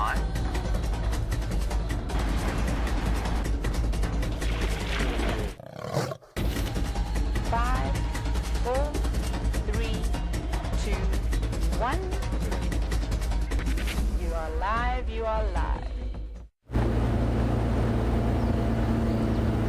5. 5, 4, 3, 2, 1. You are live, you are live.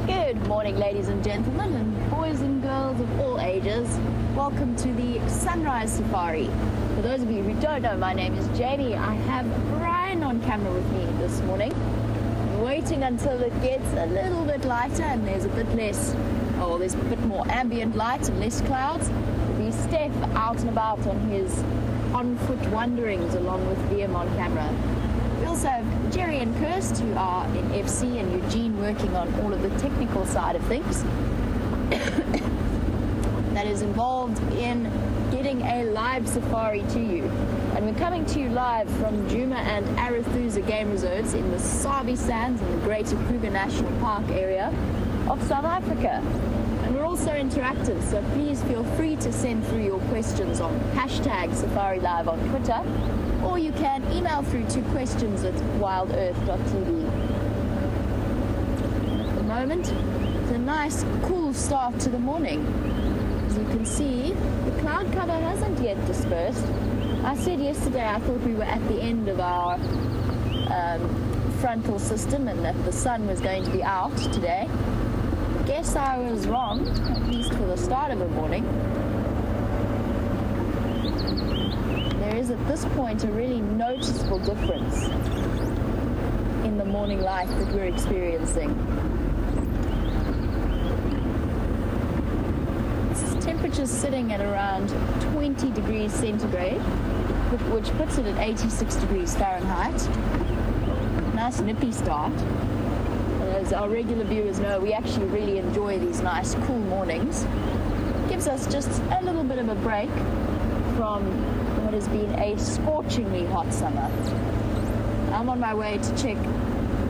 Good morning, ladies and gentlemen, and boys and girls of all ages. Welcome to the Sunrise Safari. For those of you who don't know, my name is Jamie. I have Bryan on camera with me this morning. I'm waiting until it gets a little bit lighter and there's a bit more ambient light and less clouds. There'll be Stef out and about on his on-foot wanderings along with Wium on camera. We also have Jerry and Kirst, who are in FC, and Eugene working on all of the technical side of things. That is involved in getting a live safari to you. And we're coming to you live from Djuma and Arathusa game reserves in the Sabi Sands in the Greater Kruger National Park area of South Africa. And we're also interactive, so please feel free to send through your questions on hashtag SafariLIVE on Twitter, or you can email through to questions@wildearth.tv. At the moment, it's a nice, cool start to the morning. As you can see, the cloud cover hasn't yet dispersed. I said yesterday I thought we were at the end of our frontal system and that the sun was going to be out today. Guess I was wrong, at least for the start of the morning. There is at this point a really noticeable difference in the morning light that we're experiencing. Temperature's sitting at around 20 degrees centigrade, which puts it at 86 degrees Fahrenheit. Nice nippy start. As our regular viewers know, we actually really enjoy these nice cool mornings. Gives us just a little bit of a break from what has been a scorchingly hot summer. I'm on my way to check,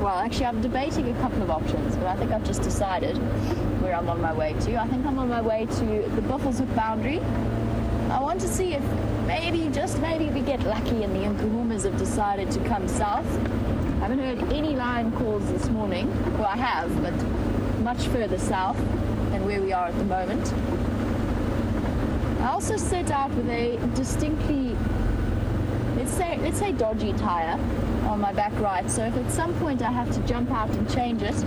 well, actually I'm debating a couple of options, but I think I've just decided where I'm on my way to. I think I'm on my way to the Buffelshoek boundary. I want to see if maybe, just maybe, we get lucky and the Nkuhumas have decided to come south. I haven't heard any lion calls this morning. Well, I have, but much further south than where we are at the moment. I also set out with a distinctly, let's say dodgy tire on my back right. So if at some point I have to jump out and change it,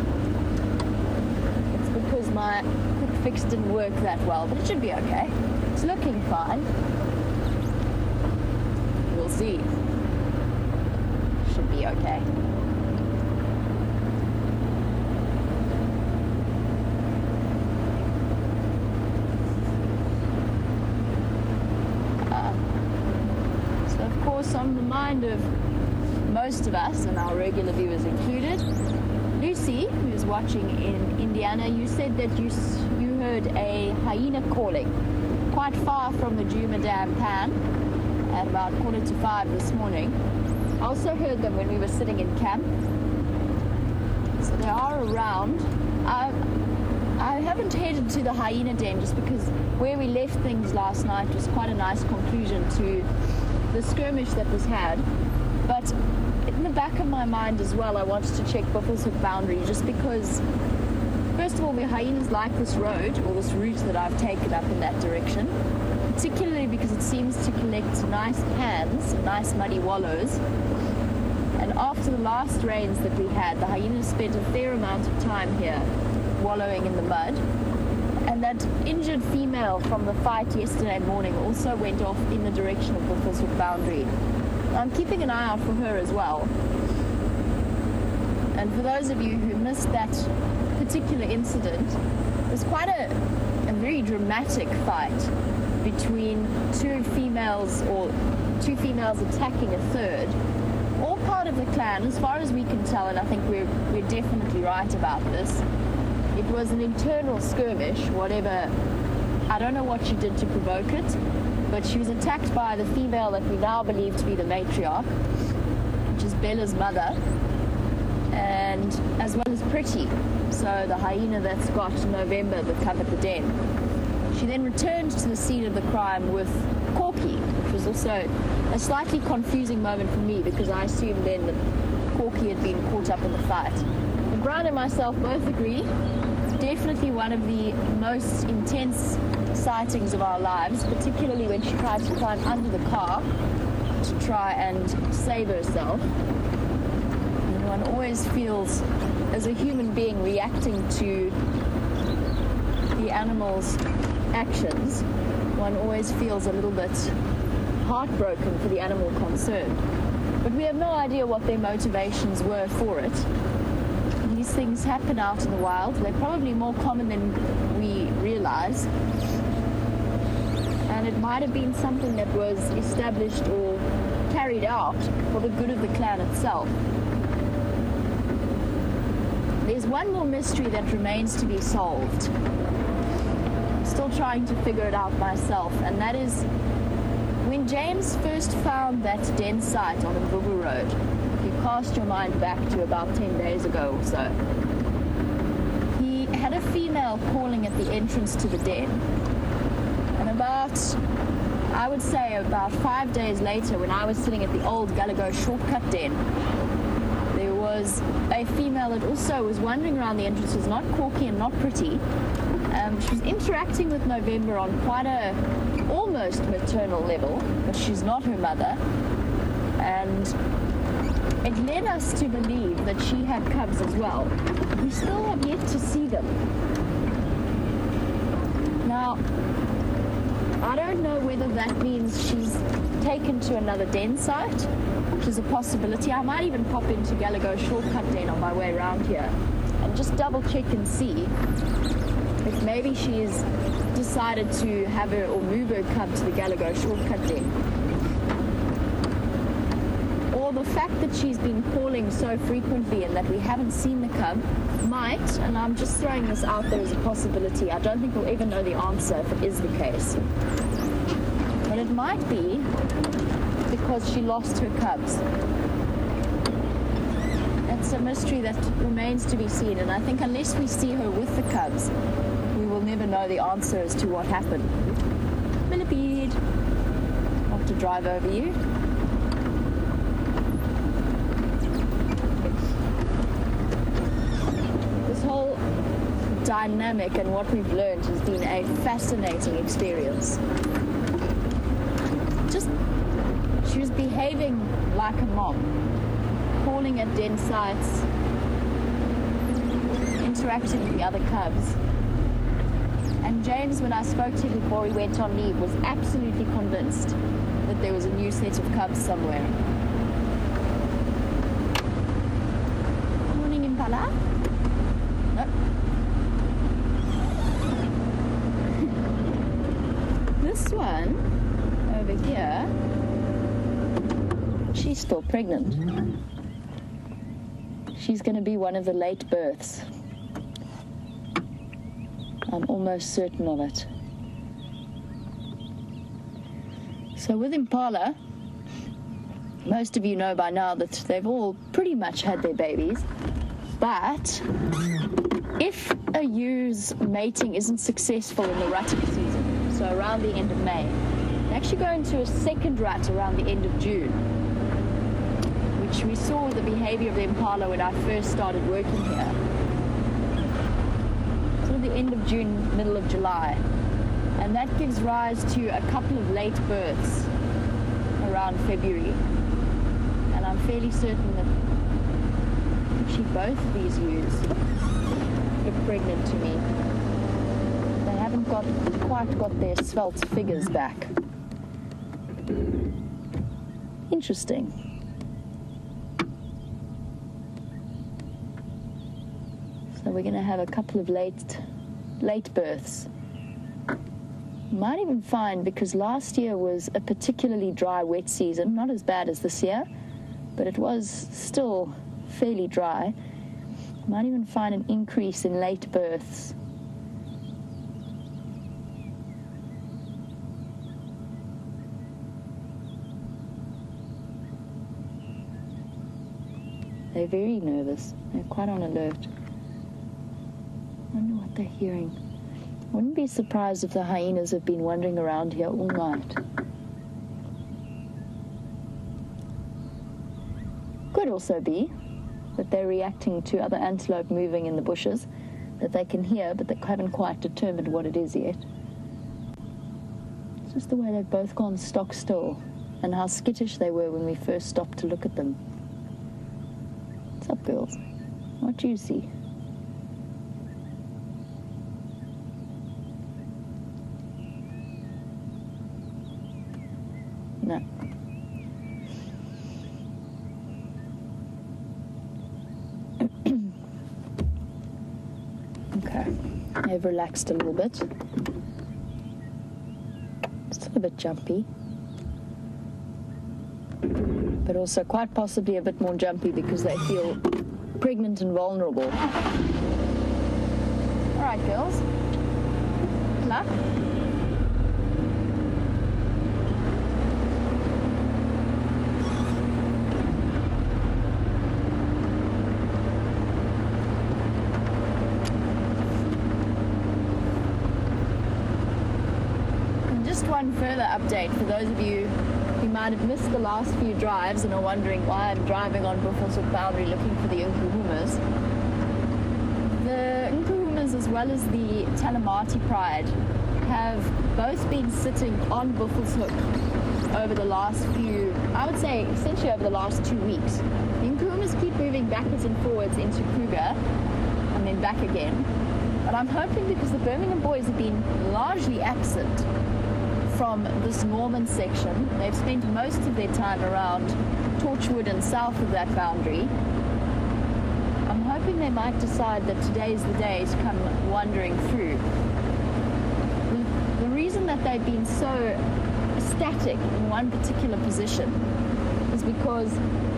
it's because my quick fix didn't work that well, but it should be okay. It's looking fine. We'll see. Should be okay. So of course, on the mind of most of us, and our regular viewers included, Lucy, who's watching in Indiana, you said that you heard a hyena calling quite far from the Djuma Dam pan at about 4:45 this morning. I also heard them when we were sitting in camp. So they are around. I haven't headed to the hyena den just because where we left things last night was quite a nice conclusion to the skirmish that was had. But in the back of my mind as well, I wanted to check Buffelshoek boundary just because, first of all, the hyenas like this road or this route that I've taken up in that direction, particularly because it seems to collect nice pans, nice muddy wallows. And after the last rains that we had, the hyenas spent a fair amount of time here wallowing in the mud. And that injured female from the fight yesterday morning also went off in the direction of the Buffelshoek boundary. I'm keeping an eye out for her as well. And for those of you who missed that particular incident, there's quite a very dramatic fight between two females attacking a third. All part of the clan, as far as we can tell, and I think we're definitely right about this. It was an internal skirmish, whatever. I don't know what she did to provoke it, but she was attacked by the female that we now believe to be the matriarch, which is Bella's mother, and as well as Pretty, so the hyena that's got November that covered the den. She then returned to the scene of the crime with Corky, which was also a slightly confusing moment for me because I assumed then that Corky had been caught up in the fight. But Bryan and myself both agree, definitely one of the most intense sightings of our lives, particularly when she tried to climb under the car to try and save herself. And one always feels, as a human being reacting to the animal's actions, one always feels a little bit heartbroken for the animal concerned. But we have no idea what their motivations were for it. These things happen out in the wild. They're probably more common than we realize. And it might have been something that was established or carried out for the good of the clan itself. There's one more mystery that remains to be solved. I'm still trying to figure it out myself, and that is when James first found that den site on Mvubu Road. If you cast your mind back to about 10 days ago or so, he had a female calling at the entrance to the den. And I would say about 5 days later, when I was sitting at the old Gallagher shortcut den, there was a female that also was wandering around the entrance. She was not Corky and not pretty. She was interacting with November on quite a almost maternal level, but she's not her mother. And it led us to believe that she had cubs as well. We still have yet to see them. Now, I don't know whether that means she's taken to another den site, which is a possibility. I might even pop into Gallagher shortcut den on my way around here and just double check and see if maybe she's decided to have her or move her cub to the Gallagher shortcut den. Or the fact that she's been calling so frequently and that we haven't seen the cub might, and I'm just throwing this out there as a possibility, I don't think we'll ever know the answer if it is the case. But it might be because she lost her cubs. That's a mystery that remains to be seen, and I think unless we see her with the cubs, we will never know the answer as to what happened. Millipede, not to drive over you. This whole dynamic and what we've learned has been a fascinating experience. She was behaving like a mom, calling at den sites, interacting with the other cubs. And James, when I spoke to him before he went on leave, was absolutely convinced that there was a new set of cubs somewhere. Morning, Impala. No. This one over here, she's still pregnant. She's going to be one of the late births. I'm almost certain of it. So with Impala, most of you know by now that they've all pretty much had their babies. But if a ew's mating isn't successful in the rutting season, so around the end of May, they actually go into a second rut around the end of June, which we saw the behavior of the Impala when I first started working here. Sort of the end of June, middle of July. And that gives rise to a couple of late births around February. And I'm fairly certain that actually both of these ewes look pregnant to me. They haven't quite got their svelte figures back. Interesting. So we're going to have a couple of late births. Might even find, because last year was a particularly dry, wet season, not as bad as this year, but it was still fairly dry. Might even find an increase in late births. They're very nervous. They're quite on alert. I wonder what they're hearing. Wouldn't be surprised if the hyenas have been wandering around here all night. Could also be that they're reacting to other antelope moving in the bushes that they can hear, but they haven't quite determined what it is yet. It's just the way they've both gone stock still, and how skittish they were when we first stopped to look at them. What's up, girls? What do you see? No. Okay, they've relaxed a little bit. Still a bit jumpy. But also quite possibly a bit more jumpy because they feel pregnant and vulnerable. All right, girls. Good luck. One further update for those of you who might have missed the last few drives and are wondering why I'm driving on Buffalo's Hook boundary looking for the Nkuhumas. The Nkuhumas, as well as the Talamati Pride, have both been sitting on Buffalo's Hook over the last few, I would say essentially over the last 2 weeks. The Nkuhumas keep moving backwards and forwards into Kruger and then back again. But I'm hoping, because the Birmingham boys have been largely absent from this Norman section, they've spent most of their time around Torchwood and south of that boundary. I'm hoping they might decide that today's the day to come wandering through. The reason that they've been so static in one particular position is because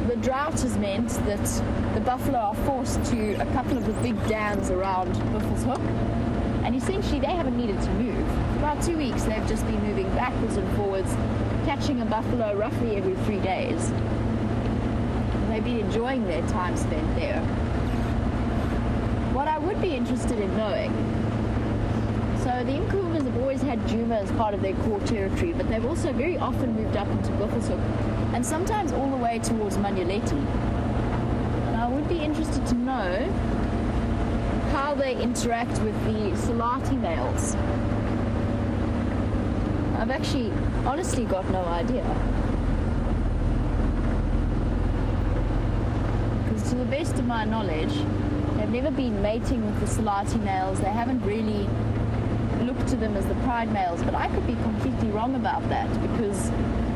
the drought has meant that the buffalo are forced to a couple of the big dams around Buffalo's Hook, and essentially they haven't needed to move. For about 2 weeks they've just been moving backwards and forwards, catching a buffalo roughly every 3 days. And they've been enjoying their time spent there. What I would be interested in knowing, so the Nkuhumas have always had Djuma as part of their core territory, but they've also very often moved up into Buffalo's Hook, and sometimes all the way towards Manyuleti. And I would be interested to know how they interact with the Salati males. I've actually honestly got no idea. Because to the best of my knowledge, they've never been mating with the Salati males. They haven't really looked to them as the pride males, but I could be completely wrong about that, because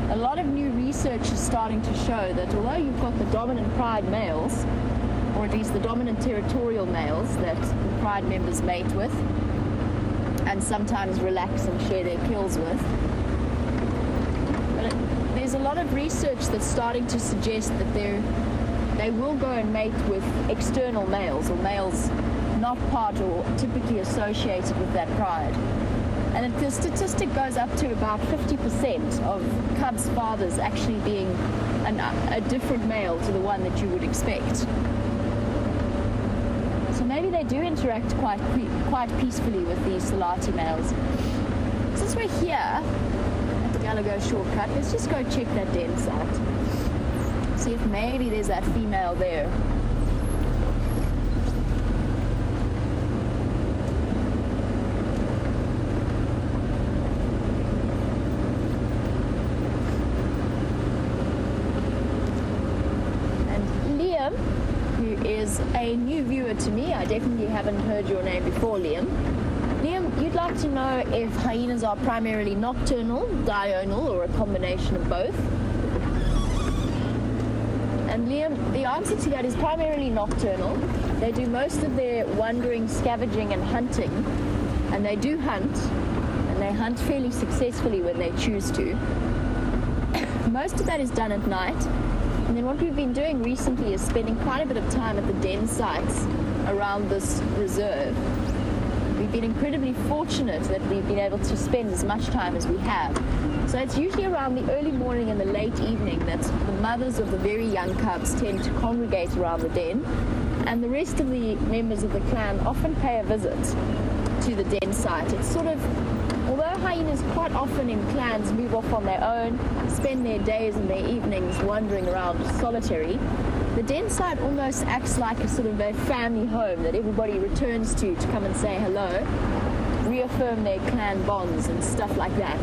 a lot of new research is starting to show that although you've got the dominant pride males, or at least the dominant territorial males that the pride members mate with and sometimes relax and share their kills with, but there's a lot of research that's starting to suggest that they will go and mate with external males, or males not part or typically associated with that pride. And the statistic goes up to about 50% of cubs' fathers actually being a different male to the one that you would expect. So maybe they do interact quite peacefully with these Salati males. Since we're here at the Gallagher shortcut, let's just go check that den site. See if maybe there's that female there. Is a new viewer to me. I definitely haven't heard your name before, Liam. Liam, you'd like to know if hyenas are primarily nocturnal, diurnal, or a combination of both. And Liam, the answer to that is primarily nocturnal. They do most of their wandering, scavenging, and hunting. And they do hunt, and they hunt fairly successfully when they choose to. Most of that is done at night. And then what we've been doing recently is spending quite a bit of time at the den sites around this reserve. We've been incredibly fortunate that we've been able to spend as much time as we have. So it's usually around the early morning and the late evening that the mothers of the very young cubs tend to congregate around the den, and the rest of the members of the clan often pay a visit to the den site. It's sort of, although hyenas quite often in clans move off on their own, spend their days and their evenings wandering around solitary, The den site almost acts like a sort of a family home that everybody returns to come and say hello, reaffirm their clan bonds and stuff like that.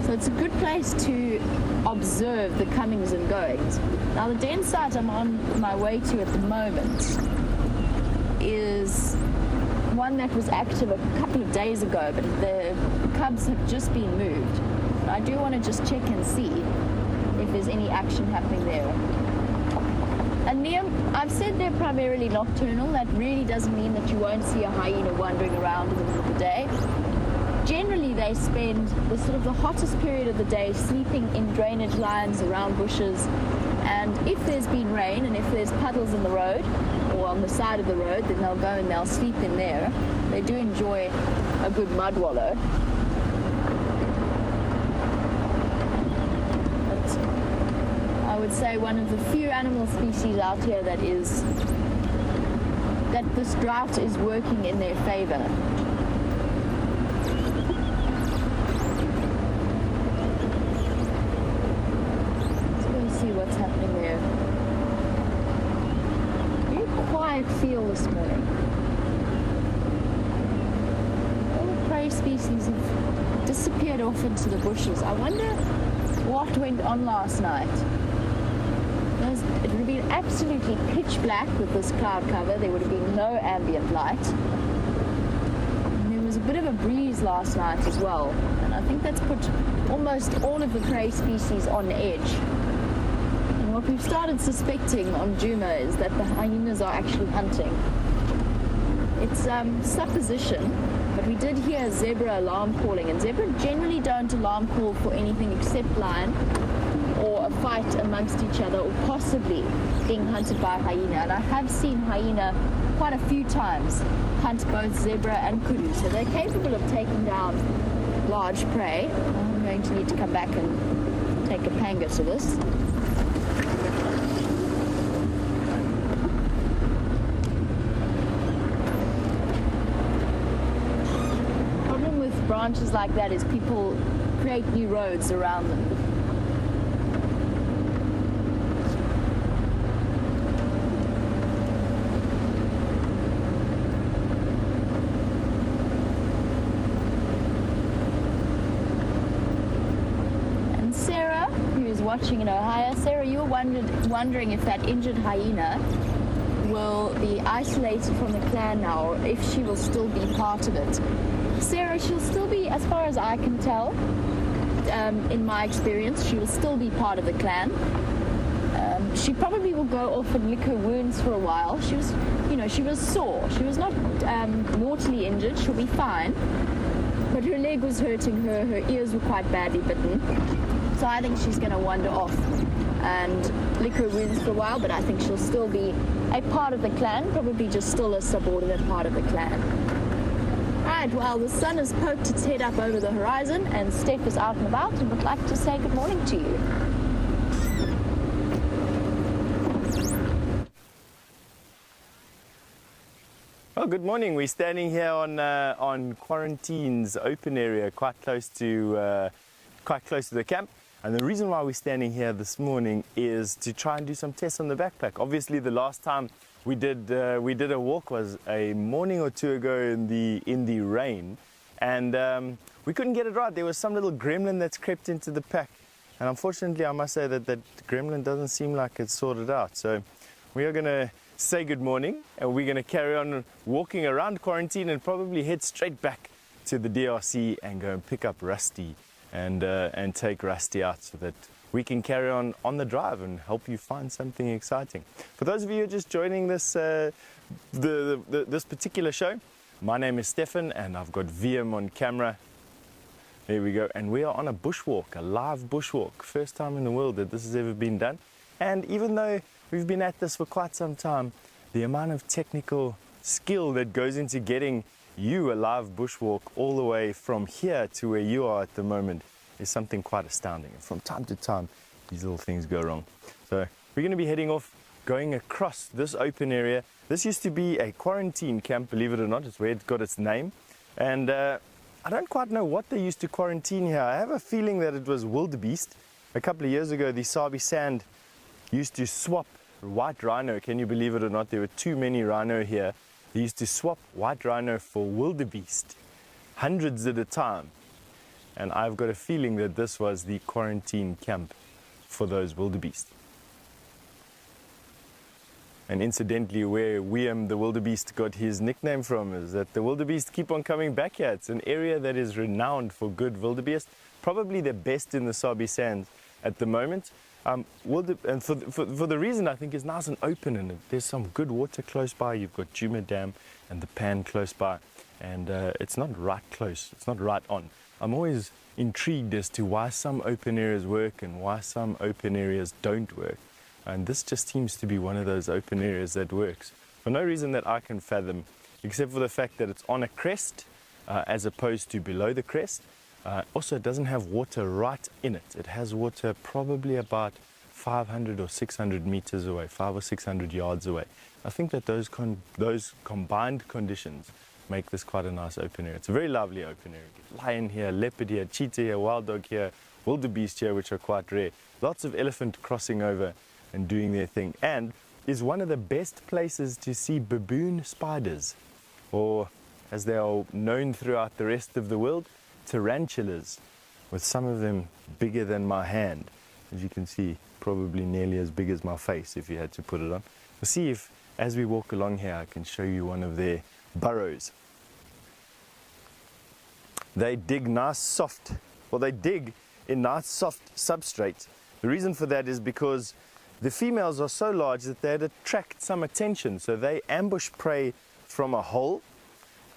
So it's a good place to observe the comings and goings. Now the den site I'm on my way to at the moment is one that was active a couple of days ago, but the cubs have just been moved. I do want to just check and see if there's any action happening there. And Wium, I've said they're primarily nocturnal. That really doesn't mean that you won't see a hyena wandering around in the middle of the day. Generally, they spend the hottest period of the day sleeping in drainage lines around bushes. And if there's been rain and if there's puddles in the road or on the side of the road, then they'll go and they'll sleep in there. They do enjoy a good mud wallow. I would say one of the few animal species out here that this drought is working in their favor. Let's go see what's happening there. Very quiet feel this morning. All the prey species have disappeared off into the bushes. I wonder what went on last night. It would have been absolutely pitch black with this cloud cover. There would have been no ambient light. And there was a bit of a breeze last night as well. And I think that's put almost all of the prey species on edge. And what we've started suspecting on Juma is that the hyenas are actually hunting. It's supposition, but we did hear zebra alarm calling. And zebra generally don't alarm call for anything except lion, or a fight amongst each other, or possibly being hunted by a hyena. And I have seen hyena quite a few times hunt both zebra and kudu, so they're capable of taking down large prey. I'm going to need to come back and take a panga to this. The problem with branches like that is people create new roads around them. Watching in Ohio. Sarah, you were wondering if that injured hyena will be isolated from the clan now, or if she will still be part of it. Sarah, she'll still be, as far as I can tell, in my experience, she will still be part of the clan. She probably will go off and lick her wounds for a while. She was sore. She was not mortally injured. She'll be fine. But her leg was hurting her. Her ears were quite badly bitten. So I think she's going to wander off and lick her wounds for a while, but I think she'll still be a part of the clan, probably just still a subordinate part of the clan. Alright, well, the sun has poked its head up over the horizon, and Stef is out and about and would like to say good morning to you. Well, good morning. We're standing here on Quarantine's open area, quite close to the camp. And the reason why we're standing here this morning is to try and do some tests on the backpack. Obviously, the last time we did a walk was a morning or two ago in the rain, and we couldn't get it right. There was some little gremlin that's crept into the pack, and unfortunately, I must say that gremlin doesn't seem like it's sorted out. So we are going to say good morning, and we're going to carry on walking around Quarantine and probably head straight back to the DRC and go and pick up Rusty. And take Rusty out so that we can carry on the drive and help you find something exciting. For those of you who are just joining this this particular show, my name is Stefan and I've got Wium on camera. There we go. And we are on a bushwalk, a live bushwalk. First time in the world that this has ever been done. And even though we've been at this for quite some time, the amount of technical skill that goes into getting you a live bushwalk all the way from here to where you are at the moment is something quite astounding. And from time to time, these little things go wrong. So we're going to be heading off, going across this open area. This used to be a quarantine camp, believe it or not. It's where it got its name. And I don't quite know what they used to quarantine here. I have a feeling that it was wildebeest. A couple of years ago, the Sabi sand used to swap white rhino. Can you believe it or not? There were too many rhino here. They used to swap white rhino for wildebeest, hundreds at a time. And I've got a feeling that this was the quarantine camp for those wildebeest. And incidentally, where Wium the wildebeest got his nickname from is that the wildebeest keep on coming back here. It's an area that is renowned for good wildebeest, probably the best in the Sabi Sands at the moment. And for the reason I think is nice and open, and there's some good water close by. You've got Djuma Dam and the Pan close by, and it's not right close, it's not right on. I'm always intrigued as to why some open areas work and why some open areas don't work. And this just seems to be one of those open areas that works for no reason that I can fathom, except for the fact that it's on a crest as opposed to below the crest. Also, it doesn't have water right in it. It has water probably about 500 or 600 meters away, 500 or 600 yards away. I think that those combined conditions make this quite a nice open area. It's a very lovely open area. Lion here, leopard here, cheetah here, wild dog here, wildebeest here, which are quite rare. Lots of elephant crossing over and doing their thing, and is one of the best places to see baboon spiders, or as they are known throughout the rest of the world, tarantulas, with some of them bigger than my hand. As you can see, probably nearly as big as my face if you had to put it on. We'll see if, as we walk along here, I can show you one of their burrows. They dig nice soft, well, they dig in nice soft substrate. The reason for that is because the females are so large that they'd attract some attention, so they ambush prey from a hole.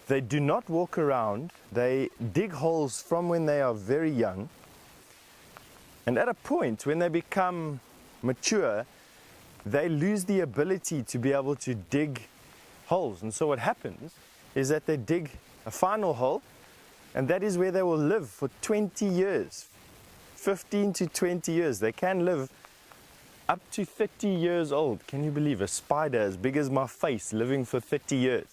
They do not walk around, they dig holes from when they are very young, and at a point when they become mature, they lose the ability to be able to dig holes. And so what happens is that they dig a final hole, and that is where they will live for 20 years, 15 to 20 years. They can live up to 30 years old. Can you believe a spider as big as my face living for 30 years?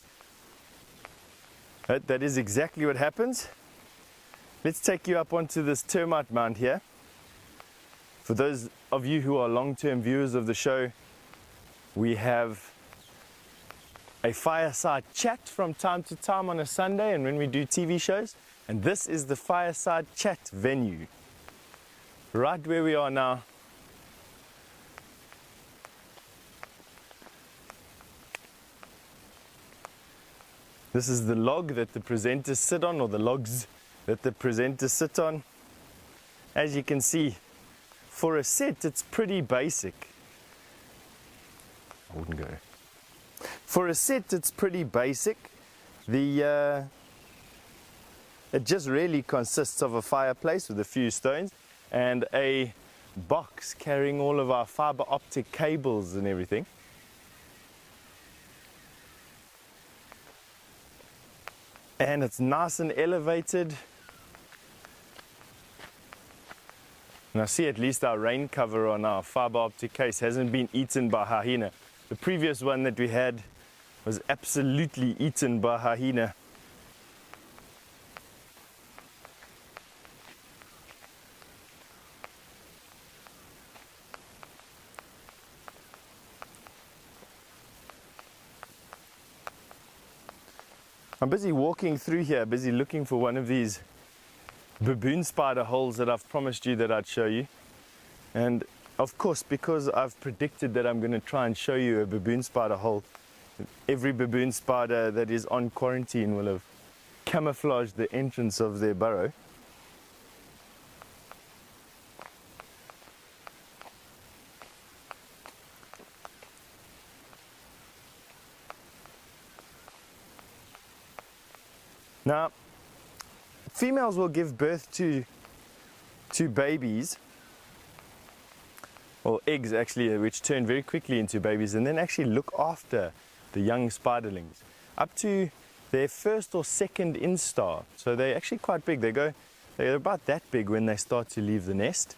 That is exactly what happens. Let's take you up onto this termite mound here. For those of you who are long-term viewers of the show, we have a fireside chat from time to time on a Sunday and when we do TV shows. And this is the fireside chat venue. Right where we are now. This is the log that the presenters sit on, or the logs that the presenters sit on. As you can see, for a set, it's pretty basic. I wouldn't go. For a set, it's pretty basic. It just really consists of a fireplace with a few stones and a box carrying all of our fiber optic cables and everything. And it's nice and elevated. And I see at least our rain cover on our fiber optic case hasn't been eaten by hyena. The previous one that we had was absolutely eaten by hyena. I'm busy walking through here, busy looking for one of these baboon spider holes that I've promised you that I'd show you. And of course, because I've predicted that I'm going to try and show you a baboon spider hole, every baboon spider that is on quarantine will have camouflaged the entrance of their burrow. Now, females will give birth to babies, or eggs actually, which turn very quickly into babies, and then actually look after the young spiderlings up to their first or second instar. So they're actually quite big. They're about that big when they start to leave the nest.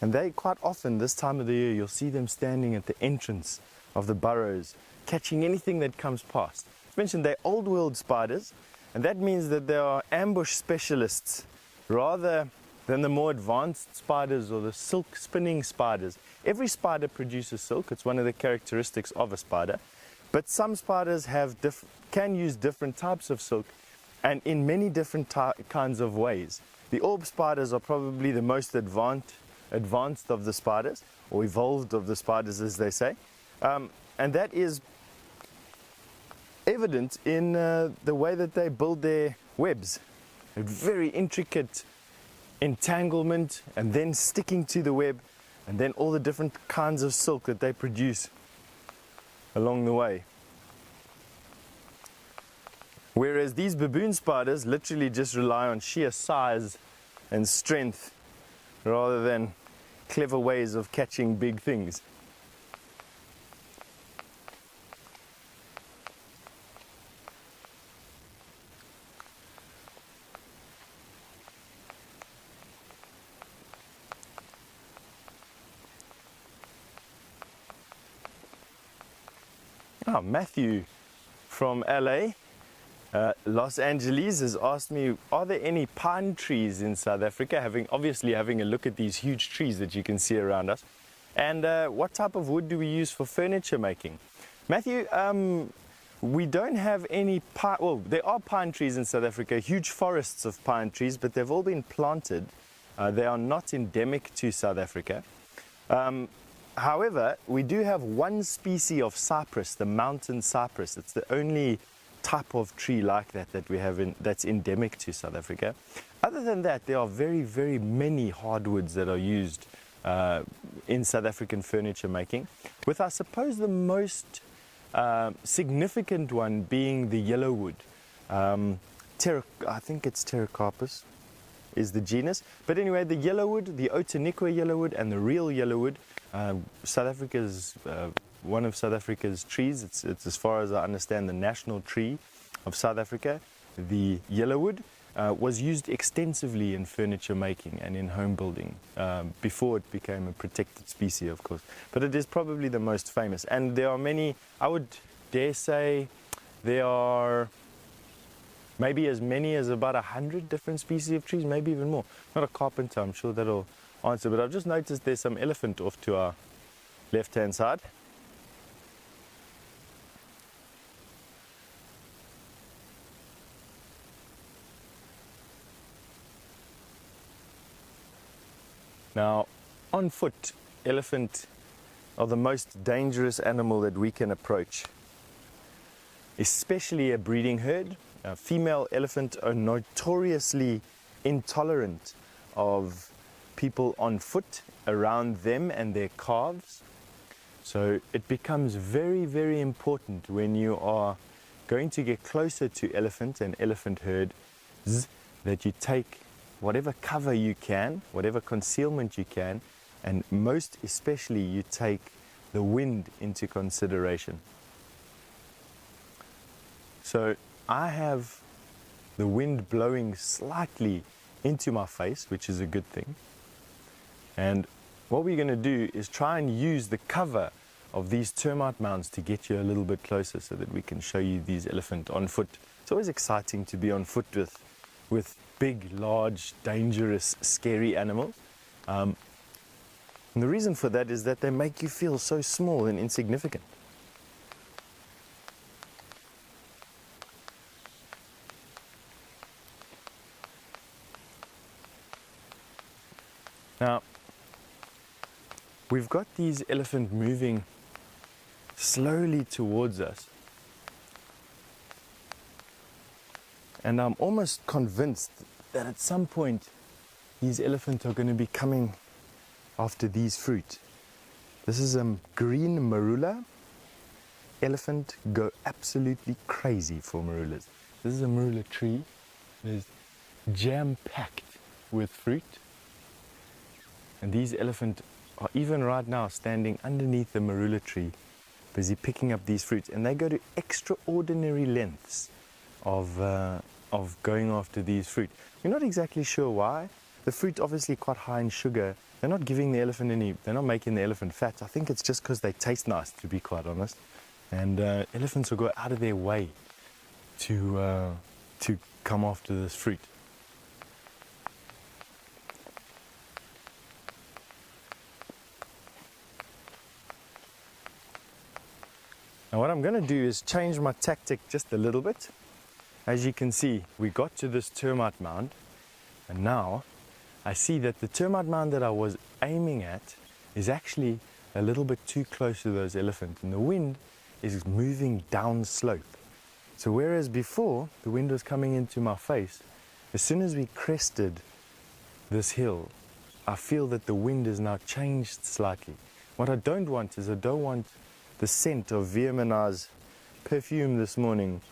And they quite often, this time of the year, you'll see them standing at the entrance of the burrows, catching anything that comes past. I've mentioned they're old world spiders. And that means that they are ambush specialists. Rather than the more advanced spiders or the silk spinning spiders. Every spider produces silk. It's one of the characteristics of a spider. But some spiders can use different types of silk, and in many different kinds of ways. The orb spiders are probably the most advanced of the spiders, or evolved of the spiders, as they say. And that is evident in the way that they build their webs. A very intricate entanglement, and then sticking to the web, and then all the different kinds of silk that they produce along the way. Whereas these baboon spiders literally just rely on sheer size and strength rather than clever ways of catching big things. Oh, Matthew from LA, Los Angeles, has asked me, are there any pine trees in South Africa? Obviously having a look at these huge trees that you can see around us. And what type of wood do we use for furniture making? Matthew, we don't have any pine, well, there are pine trees in South Africa, huge forests of pine trees, but they've all been planted. They are not endemic to South Africa. However, we do have one species of cypress, the mountain cypress. It's the only type of tree like that that we have that's endemic to South Africa. Other than that, there are very, very many hardwoods that are used in South African furniture making, with I suppose the most significant one being the yellowwood. I think it's Pterocarpus is the genus. But anyway, the yellowwood, the Outeniqua yellowwood and the real yellowwood, South Africa's one of South Africa's trees. It's as far as I understand the national tree of South Africa. The yellowwood was used extensively in furniture making and in home building before it became a protected species, of course. But it is probably the most famous. And there are many, I would dare say, there are maybe as many as about 100 different species of trees, maybe even more. Not a carpenter, I'm sure that'll answer, but I've just noticed there's some elephant off to our left-hand side. Now, on foot, elephant are the most dangerous animal that we can approach, especially a breeding herd. Female elephant are notoriously intolerant of people on foot around them and their calves. So it becomes very, very important when you are going to get closer to elephant and elephant herds that you take whatever cover you can, whatever concealment you can, and most especially you take the wind into consideration. So I have the wind blowing slightly into my face, which is a good thing. And what we're going to do is try and use the cover of these termite mounds to get you a little bit closer so that we can show you these elephant on foot. It's always exciting to be on foot with big, large, dangerous, scary animals. And the reason for that is that they make you feel so small and insignificant. Now, we've got these elephants moving slowly towards us. And I'm almost convinced that at some point these elephants are going to be coming after these fruit. This is a green marula. Elephant go absolutely crazy for marulas. This is a marula tree. It's jam-packed with fruit. And these elephants are even right now standing underneath the marula tree, busy picking up these fruits. And they go to extraordinary lengths of going after these fruit. We're not exactly sure why. The fruit obviously quite high in sugar. They're not giving the elephant they're not making the elephant fat. I think it's just because they taste nice, to be quite honest. And elephants will go out of their way to come after this fruit. Now what I'm going to do is change my tactic just a little bit. As you can see, we got to this termite mound, and now I see that the termite mound that I was aiming at is actually a little bit too close to those elephants, and the wind is moving down slope. So whereas before the wind was coming into my face, as soon as we crested this hill, I feel that the wind has now changed slightly. What I don't want is I don't want the scent of Wium and I's perfume this morning,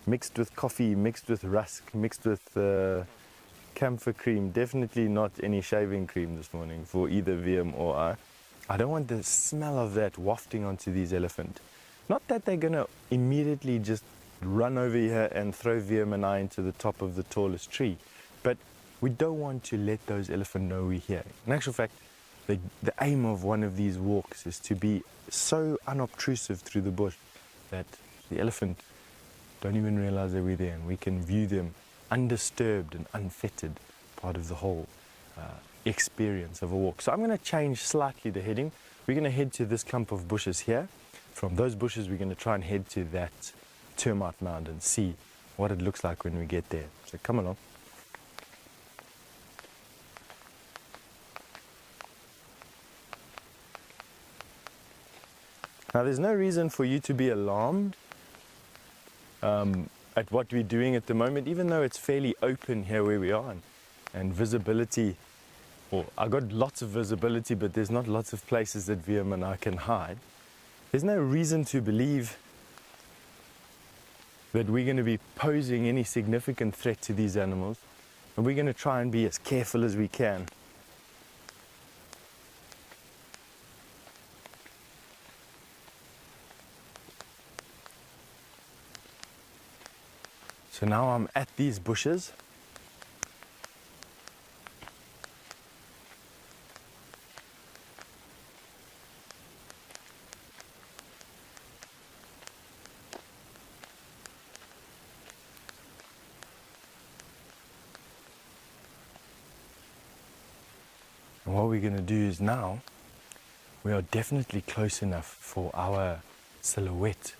mixed with coffee, mixed with rusk, mixed with camphor cream. Definitely not any shaving cream this morning for either Wium or I. I don't want the smell of that wafting onto these elephants. Not that they're going to immediately just run over here and throw Wium and I into the top of the tallest tree, but we don't want to let those elephants know we're here. In actual fact, the aim of one of these walks is to be so unobtrusive through the bush that the elephant don't even realize that we're there, and we can view them undisturbed and unfettered, part of the whole experience of a walk. So I'm going to change slightly the heading. We're going to head to this clump of bushes here. From those bushes we're going to try and head to that termite mound and see what it looks like when we get there. So come along. Now there's no reason for you to be alarmed at what we're doing at the moment, even though it's fairly open here where we are, and visibility, well, I got lots of visibility, but there's not lots of places that Wium and I can hide. There's no reason to believe that we're going to be posing any significant threat to these animals, and we're going to try and be as careful as we can. So now I'm at these bushes. And what we're going to do is now, we are definitely close enough for our silhouette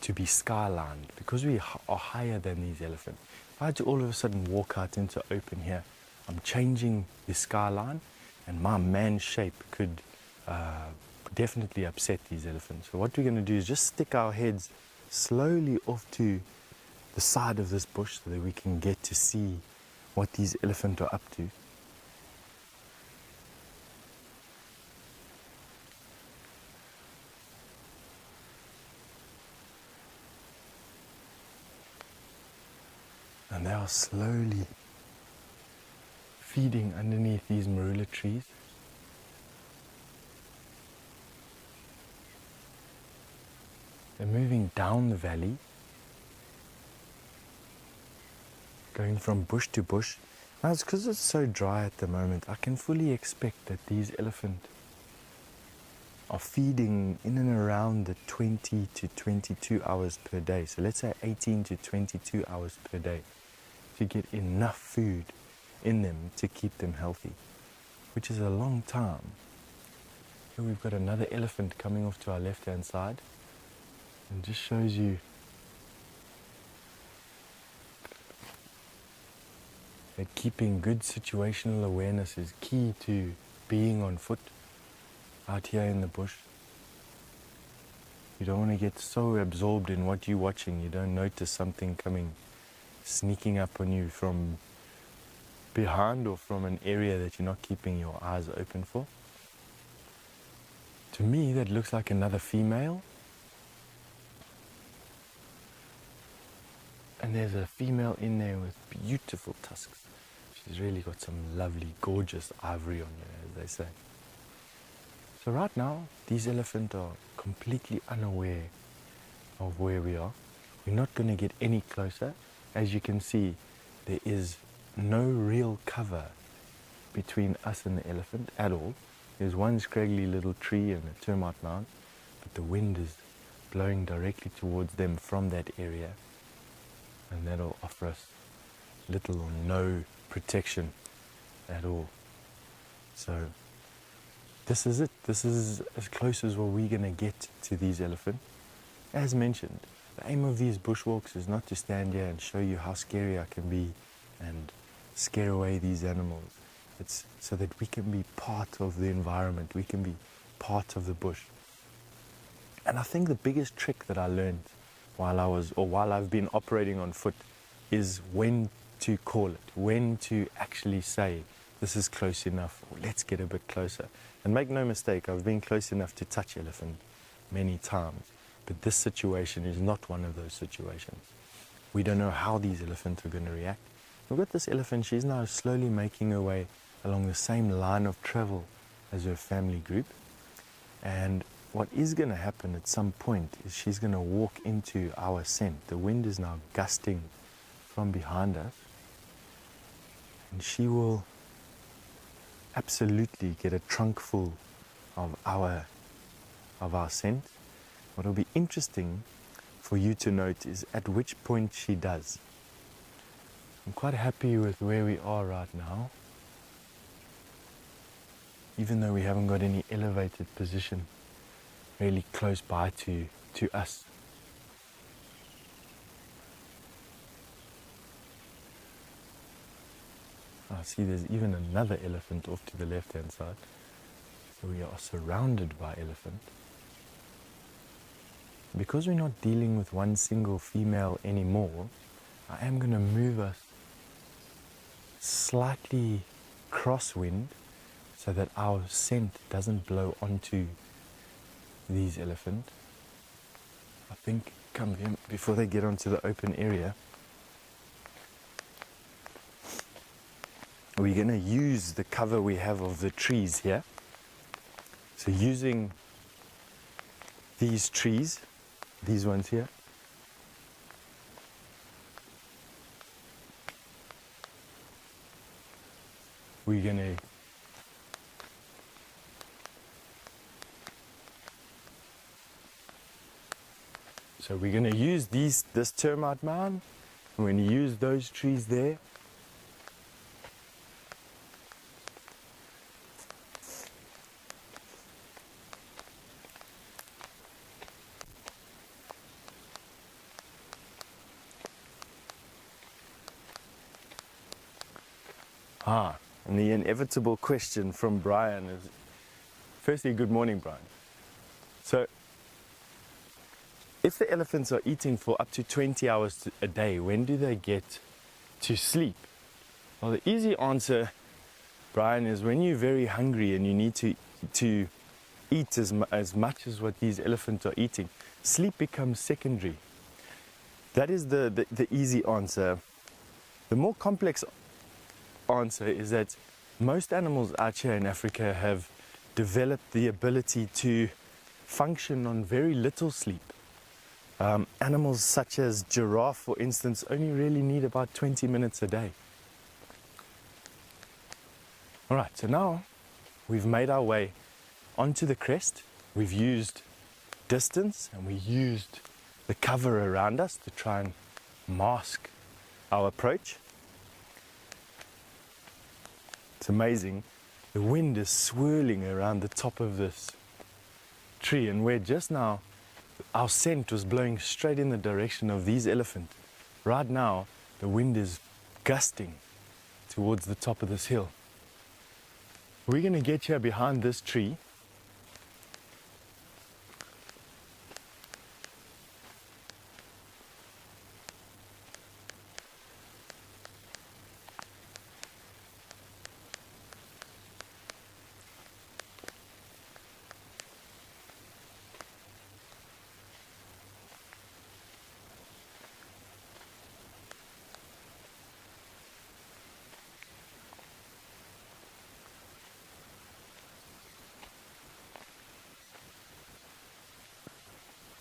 to be skylined, because we are higher than these elephants. If I had to all of a sudden walk out into open here, I'm changing the skyline, and my man shape could definitely upset these elephants. So what we're going to do is just stick our heads slowly off to the side of this bush so that we can get to see what these elephants are up to. And they are slowly feeding underneath these marula trees. They're moving down the valley, going from bush to bush. Now it's because it's so dry at the moment, I can fully expect that these elephants are feeding in and around the 20 to 22 hours per day. So let's say 18 to 22 hours per day, to get enough food in them to keep them healthy, which is a long time. Here we've got another elephant coming off to our left hand side, and just shows you that keeping good situational awareness is key to being on foot out here in the bush. You don't want to get so absorbed in what you're watching you don't notice something coming, sneaking up on you from behind or from an area that you're not keeping your eyes open for. To me, that looks like another female. And there's a female in there with beautiful tusks. She's really got some lovely, gorgeous ivory on her, as they say. So right now, these elephants are completely unaware of where we are. We're not going to get any closer. As you can see, there is no real cover between us and the elephant at all. There's one scraggly little tree and a termite mound, but the wind is blowing directly towards them from that area, and that'll offer us little or no protection at all. So this is it. This is as close as what we're going to get to these elephants. as mentioned, the aim of these bushwalks is not to stand here and show you how scary I can be and scare away these animals. It's so that we can be part of the environment, we can be part of the bush. And I think the biggest trick that I learned while I've been operating on foot is when to call it, when to actually say, this is close enough, or let's get a bit closer. And make no mistake, I've been close enough to touch elephant many times, but this situation is not one of those situations. We don't know how these elephants are going to react. We've got this elephant, she's now slowly making her way along the same line of travel as her family group. And what is going to happen at some point is she's going to walk into our scent. The wind is now gusting from behind us, and she will absolutely get a trunk full of our scent. What will be interesting for you to note is at which point she does. I'm quite happy with where we are right now, even though we haven't got any elevated position really close by to us. I see there's even another elephant off to the left hand side. So we are surrounded by elephant. Because we're not dealing with one single female anymore, I am going to move us slightly crosswind so that our scent doesn't blow onto these elephants. I think, come here, before they get onto the open area, we're going to use the cover we have of the trees here. So using these trees, these ones here, we're going to use this termite mound. I'm going to use those trees there. And the inevitable question from Bryan is, firstly, good morning, Bryan. So, if the elephants are eating for up to 20 hours a day, when do they get to sleep? Well, the easy answer, Bryan, is when you're very hungry and you need to eat as much as what these elephants are eating, sleep becomes secondary. That is the easy answer. The more complex answer is that most animals out here in Africa have developed the ability to function on very little sleep. Animals such as giraffe, for instance, only really need about 20 minutes a day. Alright, so now we've made our way onto the crest. We've used distance and we used the cover around us to try and mask our approach. It's amazing. The wind is swirling around the top of this tree, and where just now our scent was blowing straight in the direction of these elephants. Right now, the wind is gusting towards the top of this hill. We're going to get here behind this tree.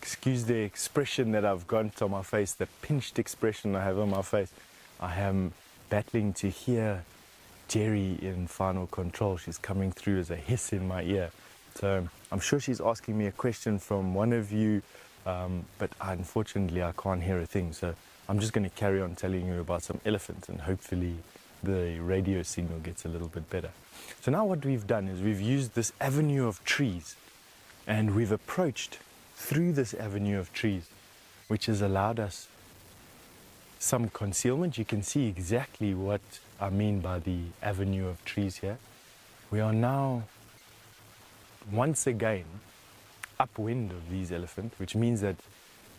Excuse the expression that I've got on my face, the pinched expression I have on my face. I am battling to hear Jerry in final control. She's coming through as a hiss in my ear. So I'm sure she's asking me a question from one of you, but unfortunately I can't hear a thing. So I'm just going to carry on telling you about some elephants, and hopefully the radio signal gets a little bit better. So now what we've done is we've used this avenue of trees and we've approached through this avenue of trees, which has allowed us some concealment. You can see exactly what I mean by the avenue of trees here. We are now once again upwind of these elephants, which means that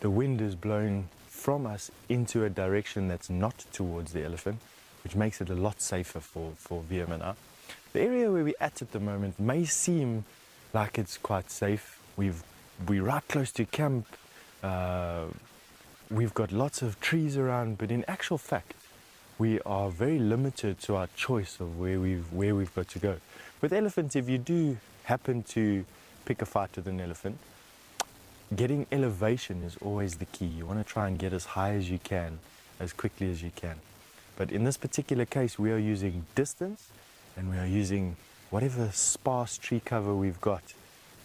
the wind is blowing from us into a direction that's not towards the elephant, which makes it a lot safer for Wium and I. The area where we're at the moment may seem like it's quite safe. We're right close to camp. We've got lots of trees around, but in actual fact, we are very limited to our choice of where we've got to go. With elephants, if you do happen to pick a fight with an elephant, getting elevation is always the key. You want to try and get as high as you can, as quickly as you can. But in this particular case, we are using distance, and we are using whatever sparse tree cover we've got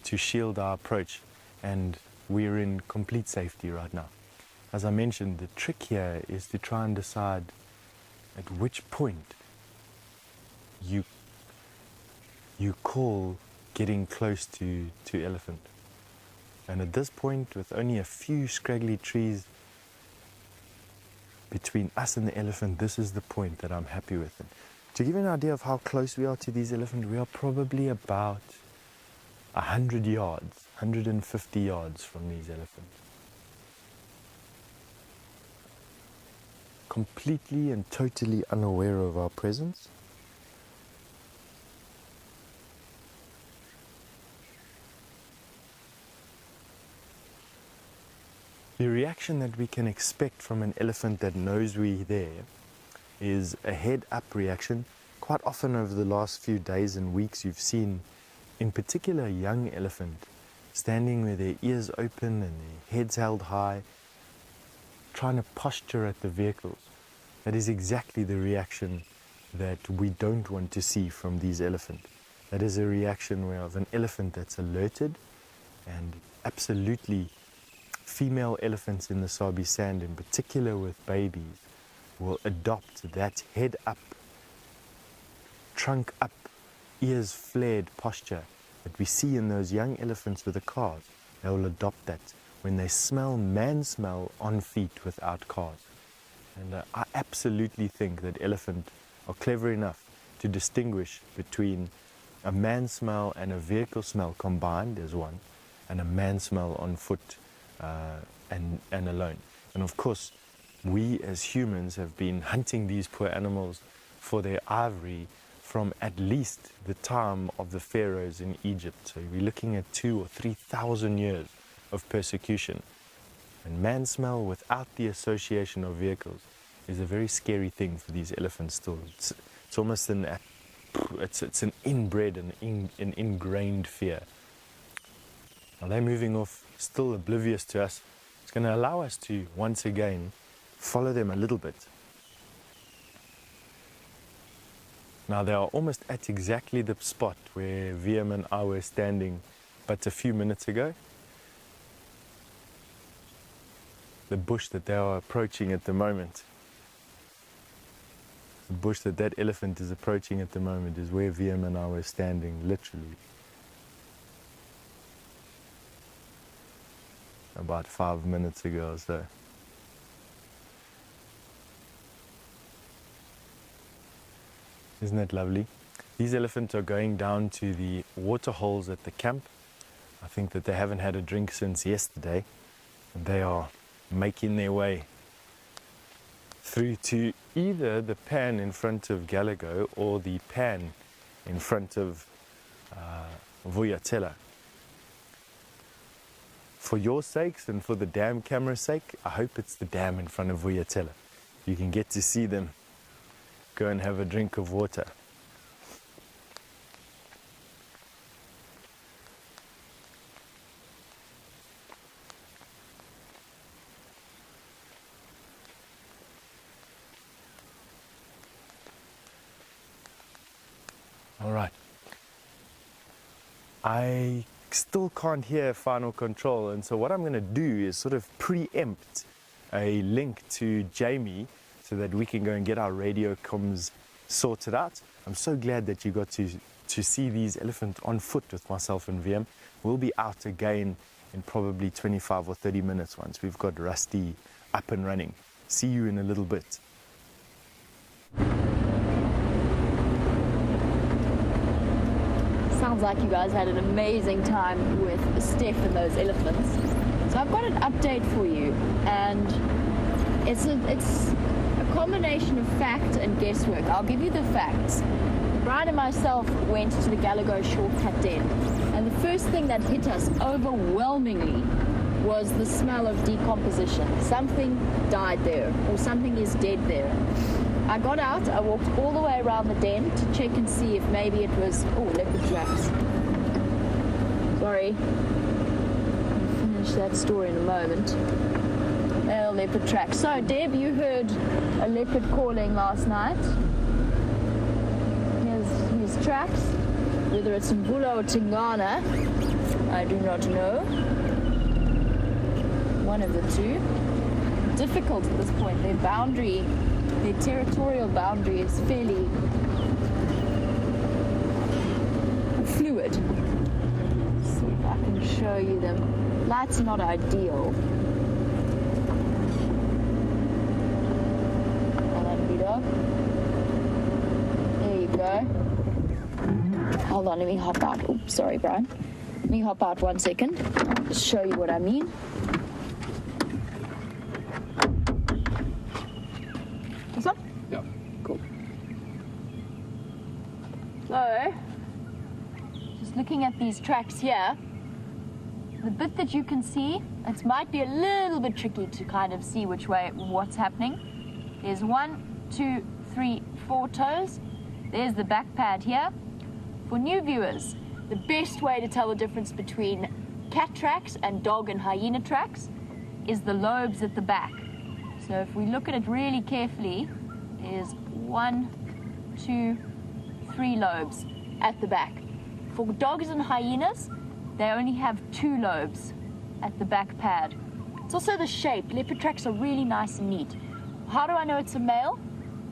to shield our approach, and we're in complete safety right now. As I mentioned, the trick here is to try and decide at which point you call getting close to elephant. And at this point, with only a few scraggly trees between us and the elephant, this is the point that I'm happy with. And to give you an idea of how close we are to these elephants, we are probably about 100 yards, 150 yards from these elephants. Completely and totally unaware of our presence. The reaction that we can expect from an elephant that knows we're there is a head-up reaction. Quite often over the last few days and weeks, you've seen, in particular, a young elephant standing with their ears open and their heads held high, trying to posture at the vehicles. That is exactly the reaction that we don't want to see from these elephants. That is a reaction of an elephant that's alerted, and absolutely female elephants in the Sabi Sand, in particular with babies, will adopt that head up, trunk up, ears flared posture that we see in those young elephants with the cars. They will adopt that when they smell man smell on feet without cars. And I absolutely think that elephants are clever enough to distinguish between a man smell and a vehicle smell combined as one, and a man smell on foot and alone. And of course, we as humans have been hunting these poor animals for their ivory from at least the time of the pharaohs in Egypt. So we're looking at 2,000 or 3,000 years of persecution. And man smell without the association of vehicles is a very scary thing for these elephants still. It's almost an inbred and an ingrained fear. Now they're moving off, still oblivious to us. It's going to allow us to once again follow them a little bit. Now they are almost at exactly the spot where Wium and I were standing but a few minutes ago. The bush that they are approaching at the moment, the bush that elephant is approaching at the moment, is where Wium and I were standing, literally about 5 minutes ago or so. Isn't that lovely? These elephants are going down to the water holes at the camp. I think that they haven't had a drink since yesterday, and they are making their way through to either the pan in front of Galago or the pan in front of Vuyatela. For your sakes and for the dam camera's sake, I hope it's the dam in front of Vuyatela. You can get to see them go and have a drink of water. All right. I still can't hear final control, and so what I'm going to do is sort of preempt a link to Jamie so that we can go and get our radio comms sorted out. I'm so glad that you got to to see these elephants on foot with myself and Wium. We'll be out again in probably 25 or 30 minutes once we've got Rusty up and running. See you in a little bit. Sounds like you guys had an amazing time with Stef and those elephants. So I've got an update for you, and it's a combination of fact and guesswork. I'll give you the facts. Bryan and myself went to the Gallagher shortcut den, and the first thing that hit us overwhelmingly was the smell of decomposition. Something died there, or something is dead there. I got out, I walked all the way around the den to check and see if maybe it was, oh, leopard tracks. Sorry. I'll finish that story in a moment. Oh, leopard tracks. So, Deb, you heard a leopard calling last night. Here's tracks. Whether it's in Bula or Tingana, I do not know. One of the two. Difficult at this point. Their territorial boundary is fairly fluid. Let's see if I can show you them. Light's not ideal. Hold on, Vito. There you go. Hold on, let me hop out. Oops, sorry, Bryan. Let me hop out 1 second. I'll just show you what I mean. This one? Yeah. Cool. So, just looking at these tracks here, the bit that you can see, it might be a little bit tricky to kind of see what's happening. There's 1, 2, 3, 4 toes. There's the back pad here. For new viewers, the best way to tell the difference between cat tracks and dog and hyena tracks is the lobes at the back. So if we look at it really carefully, there's 1, 2, 3 lobes at the back. For dogs and hyenas, they only have 2 lobes at the back pad. It's also the shape. Leopard tracks are really nice and neat. How do I know it's a male?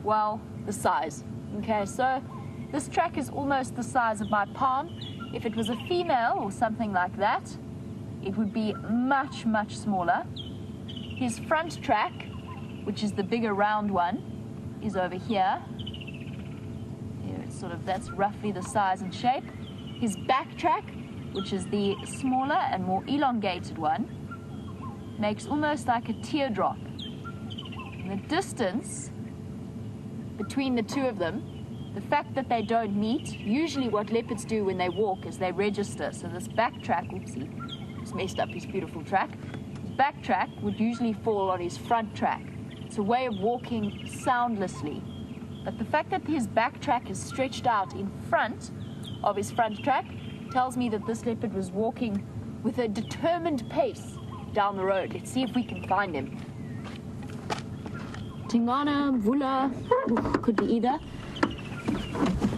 Well, the size. Okay, so this track is almost the size of my palm. If it was a female or something like that, it would be much, much smaller. His front track, which is the bigger round one, is over here. Here it's that's roughly the size and shape. His back track, which is the smaller and more elongated one, makes almost like a teardrop. And the distance between the two of them, the fact that they don't meet, usually what leopards do when they walk is they register. So this back track, oopsie, just messed up his beautiful track. His back track would usually fall on his front track. It's a way of walking soundlessly. But the fact that his back track is stretched out in front of his front track tells me that this leopard was walking with a determined pace down the road. Let's see if we can find him. Tingana, Vula, could be either.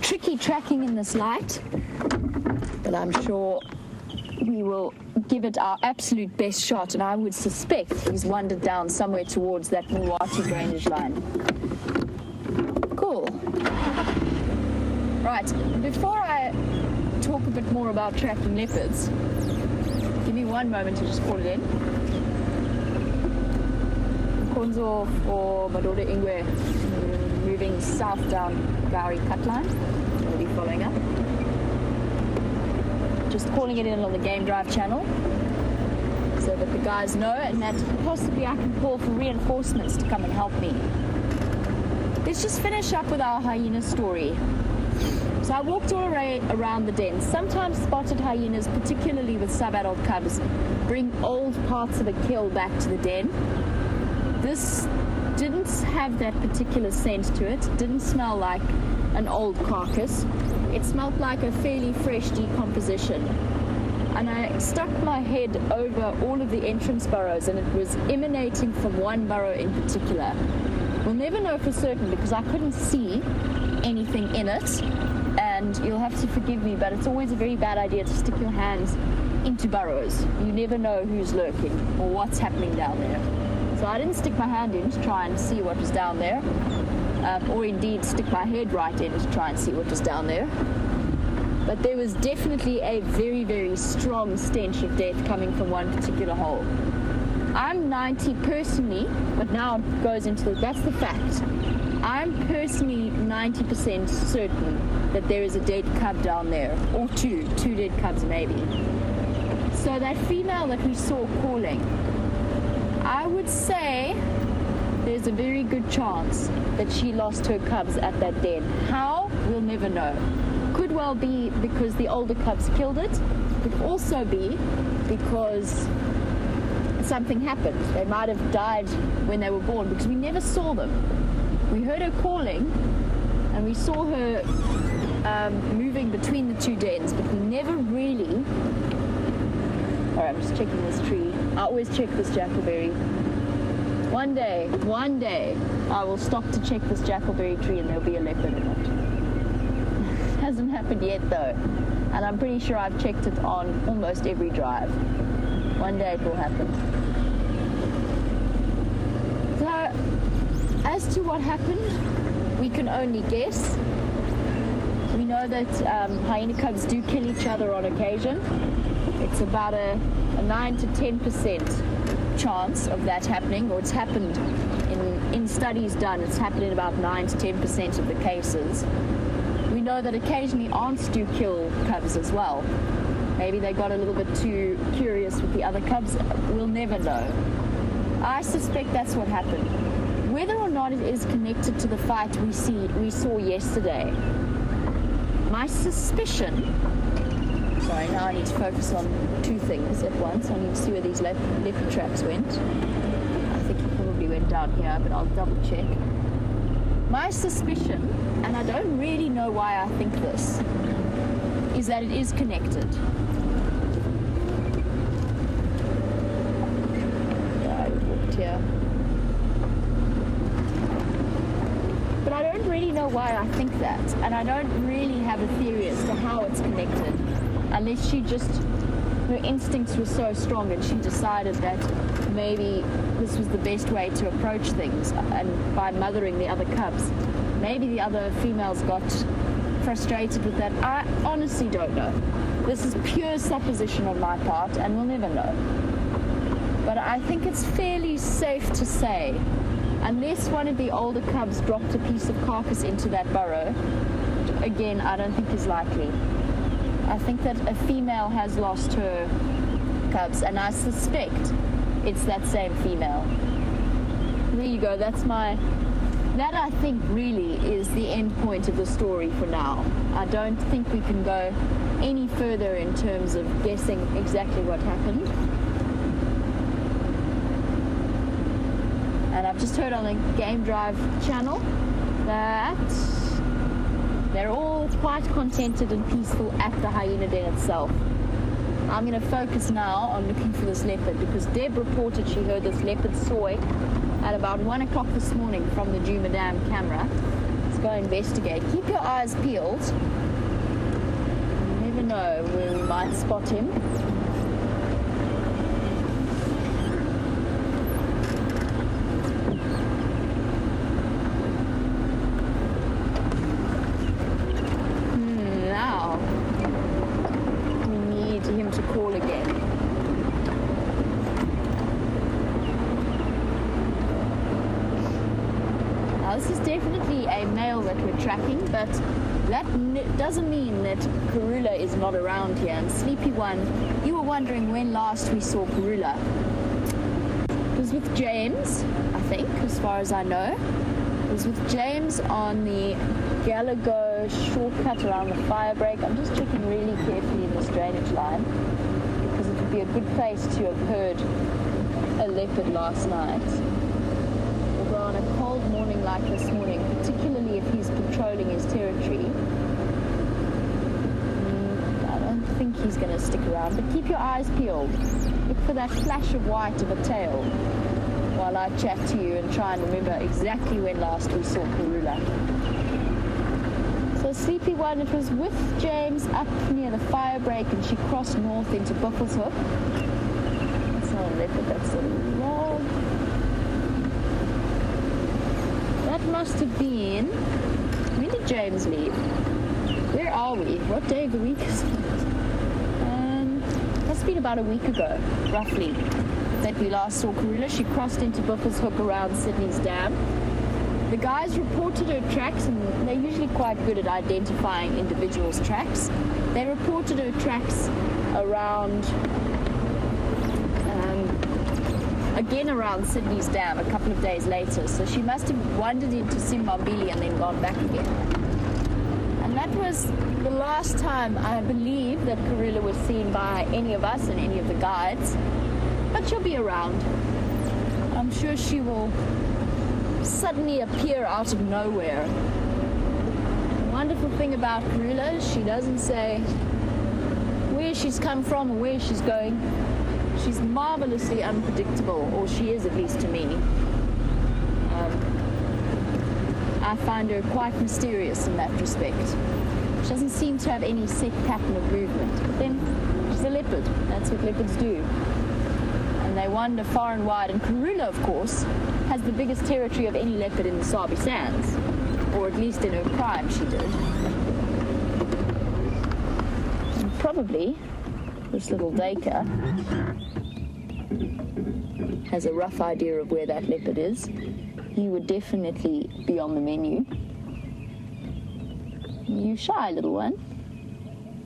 Tricky tracking in this light, but I'm sure we will give it our absolute best shot, and I would suspect he's wandered down somewhere towards that Milwaukee drainage line. Cool. Right, before I talk a bit more about tracking leopards, give me one moment to just call it in. Konzo for Madode Ingwe, moving south down Gowrie cut line. We'll be following up. Just calling it in on the Game Drive channel so that the guys know, and that possibly I can call for reinforcements to come and help me. Let's just finish up with our hyena story. So I walked all around the den. Sometimes spotted hyenas, particularly with sub-adult cubs, bring old parts of a kill back to the den. This didn't have that particular scent to it. It didn't smell like an old carcass. It smelled like a fairly fresh decomposition. And I stuck my head over all of the entrance burrows, and it was emanating from one burrow in particular. We'll never know for certain because I couldn't see anything in it, and you'll have to forgive me, but it's always a very bad idea to stick your hands into burrows. You never know who's lurking or what's happening down there. So I didn't stick my hand in to try and see what was down there, or indeed stick my head right in to try and see what was down there. but there was definitely a very, very strong stench of death coming from one particular hole. I'm 90 personally, but now it goes into that's the fact. I'm personally 90% certain that there is a dead cub down there, or two dead cubs maybe. So that female that we saw calling, I would say there's a very good chance that she lost her cubs at that den. How? We'll never know. Could well be because the older cubs killed it. Could also be because something happened. They might have died when they were born because we never saw them. We heard her calling and we saw her moving between the two dens, but we never really... Alright, I'm just checking this tree. I always check this jackalberry. One day, I will stop to check this jackalberry tree and there'll be a leopard in it. Hasn't happened yet though, and I'm pretty sure I've checked it on almost every drive. One day it will happen. So, as to what happened, we can only guess. We know that hyena cubs do kill each other on occasion. It's about a 9 to 10% chance of that happening, or it's happened in studies done, it's happened in about 9 to 10% of the cases. We know that occasionally aunts do kill cubs as well. Maybe they got a little bit too curious with the other cubs. We'll never know. I suspect that's what happened. Whether or not it is connected to the fight we saw yesterday, my suspicion... Sorry, now I need to focus on two things at once. I need to see where these leopard tracks went. I think he probably went down here, but I'll double check. My suspicion, and I don't really know why I think this, is that it is connected. I walked here. But I don't really know why I think that, and I don't really have a theory as to how it's connected. Unless she just, her instincts were so strong and she decided that maybe this was the best way to approach things, and by mothering the other cubs. Maybe the other females got frustrated with that. I honestly don't know. This is pure supposition on my part and we'll never know. But I think it's fairly safe to say, unless one of the older cubs dropped a piece of carcass into that burrow, again, I don't think is likely. I think that a female has lost her cubs, and I suspect it's that same female. There you go, that I think really is the end point of the story for now. I don't think we can go any further in terms of guessing exactly what happened. And I've just heard on the Game Drive channel that they're all quite contented and peaceful at the hyena den itself. I'm going to focus now on looking for this leopard because Deb reported she heard this leopard soy at about 1 o'clock this morning from the Djuma Dam camera. Let's go investigate. Keep your eyes peeled. You never know where we might spot him. This is definitely a male that we're tracking, but that doesn't mean that Karula is not around here. And Sleepy One, you were wondering when last we saw Karula. It was with James, I think, as far as I know. It was with James on the Gallagher shortcut around the fire break. I'm just checking really carefully in this drainage line because it would be a good place to have heard a leopard last night. On a cold morning like this morning, particularly if he's patrolling his territory, I don't think he's going to stick around, but keep your eyes peeled. Look for that flash of white of a tail while I chat to you and try and remember exactly when last we saw Karula. So Sleepy One, it was with James up near the fire break and she crossed north into Buffelshoek. That's not a leopard, that's a log. That must have been... When did James leave? Where are we? What day of the week is it? Must have been about a week ago, roughly, that we last saw Karula. She crossed into Buffers Hook around Sydney's Dam. The guys reported her tracks, and they're usually quite good at identifying individuals' tracks. They reported her tracks around, again around Sydney's Dam a couple of days later. So she must have wandered into Simbambili and then gone back again. And that was the last time I believe that Karula was seen by any of us and any of the guides. But she'll be around. I'm sure she will suddenly appear out of nowhere. The wonderful thing about Karula is she doesn't say where she's come from or where she's going. She's marvelously unpredictable, or she is, at least to me. I find her quite mysterious in that respect. She doesn't seem to have any set pattern of movement. But then she's a leopard. That's what leopards do. And they wander far and wide. And Karula, of course, has the biggest territory of any leopard in the Sabi Sands, or at least in her prime she did. And probably this little Dacre has a rough idea of where that leopard is. He would definitely be on the menu. You shy little one.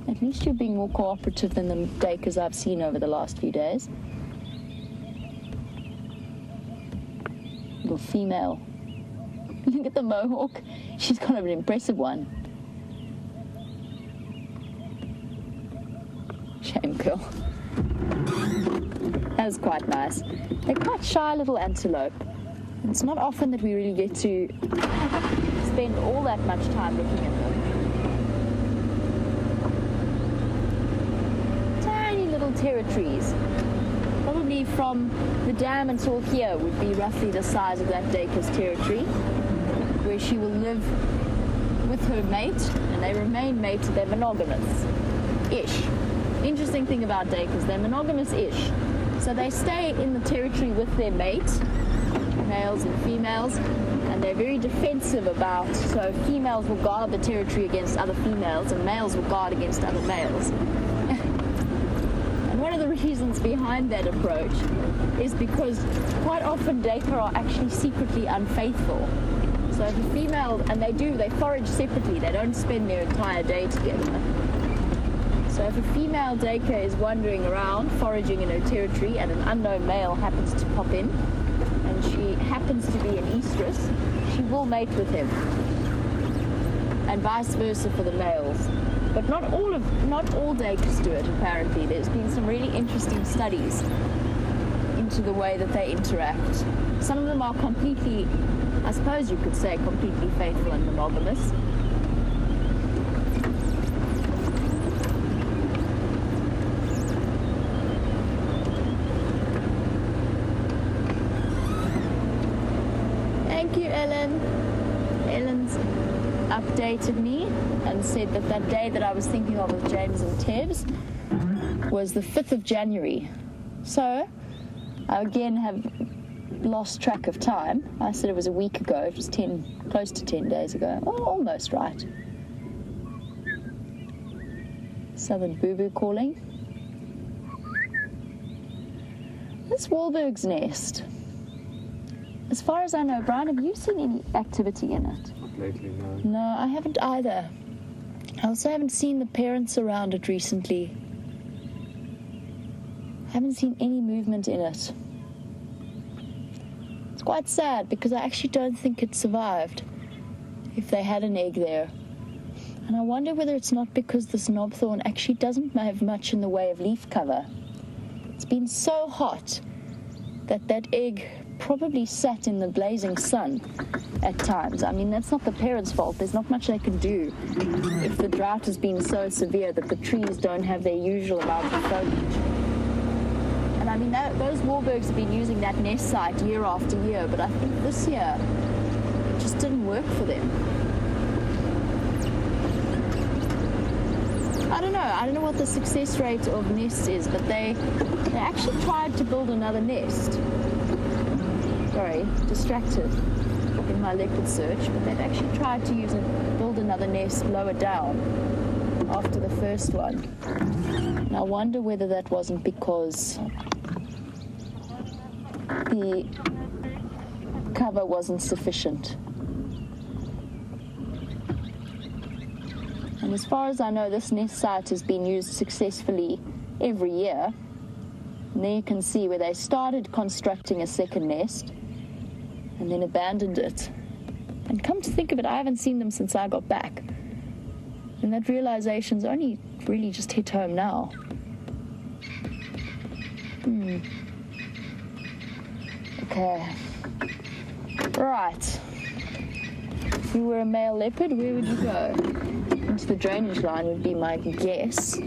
At least you're being more cooperative than the Dacres I've seen over the last few days. Little female. Look at the mohawk. She's kind of an impressive one. Shame girl. That was quite nice. They're quite shy little antelope. It's not often that we really get to spend all that much time looking at them. Tiny little territories. Probably from the dam until here would be roughly the size of that Dacre's territory, where she will live with her mate, and they remain mated. They're monogamous-ish. Interesting thing about Dacres, they're monogamous-ish. So they stay in the territory with their mate, males and females, and they're very defensive about, so females will guard the territory against other females, and males will guard against other males. One of the reasons behind that approach is because quite often Dacre are actually secretly unfaithful. So if a female, and they forage separately, they don't spend their entire day together. So if a female Dacre is wandering around, foraging in her territory, and an unknown male happens to pop in, and she happens to be an estrus, she will mate with him. And vice versa for the males. But not all Dacres do it, apparently. There's been some really interesting studies into the way that they interact. Some of them are completely, I suppose you could say, completely faithful and monogamous. Thank you, Ellen. Ellen's updated me and said that that day that I was thinking of with James and Tebs was the 5th of January. So I again have lost track of time. I said it was a week ago. It was close to 10 days ago. Oh, almost right. Southern Boo-Boo calling. This Wahlberg's nest. As far as I know, Bryan, have you seen any activity in it? Not lately, no. No, I haven't either. I also haven't seen the parents around it recently. I haven't seen any movement in it. It's quite sad because I actually don't think it survived if they had an egg there. And I wonder whether it's not because this knobthorn actually doesn't have much in the way of leaf cover. It's been so hot that that egg probably sat in the blazing sun at times. I mean, that's not the parents' fault. There's not much they can do if the drought has been so severe that the trees don't have their usual amount of foliage. And I mean, those Wahlbergs have been using that nest site year after year, but I think this year it just didn't work for them. I don't know what the success rate of nests is, but they actually tried to build another nest. Sorry, distracted. in my leopard search, but they've actually tried to build another nest lower down after the first one. And I wonder whether that wasn't because the cover wasn't sufficient. And as far as I know, this nest site has been used successfully every year. And there you can see where they started constructing a second nest and then abandoned it. And come to think of it, I haven't seen them since I got back. And that realization's only really just hit home now. Okay. Right. If you were a male leopard, where would you go? Into the drainage line would be my guess. The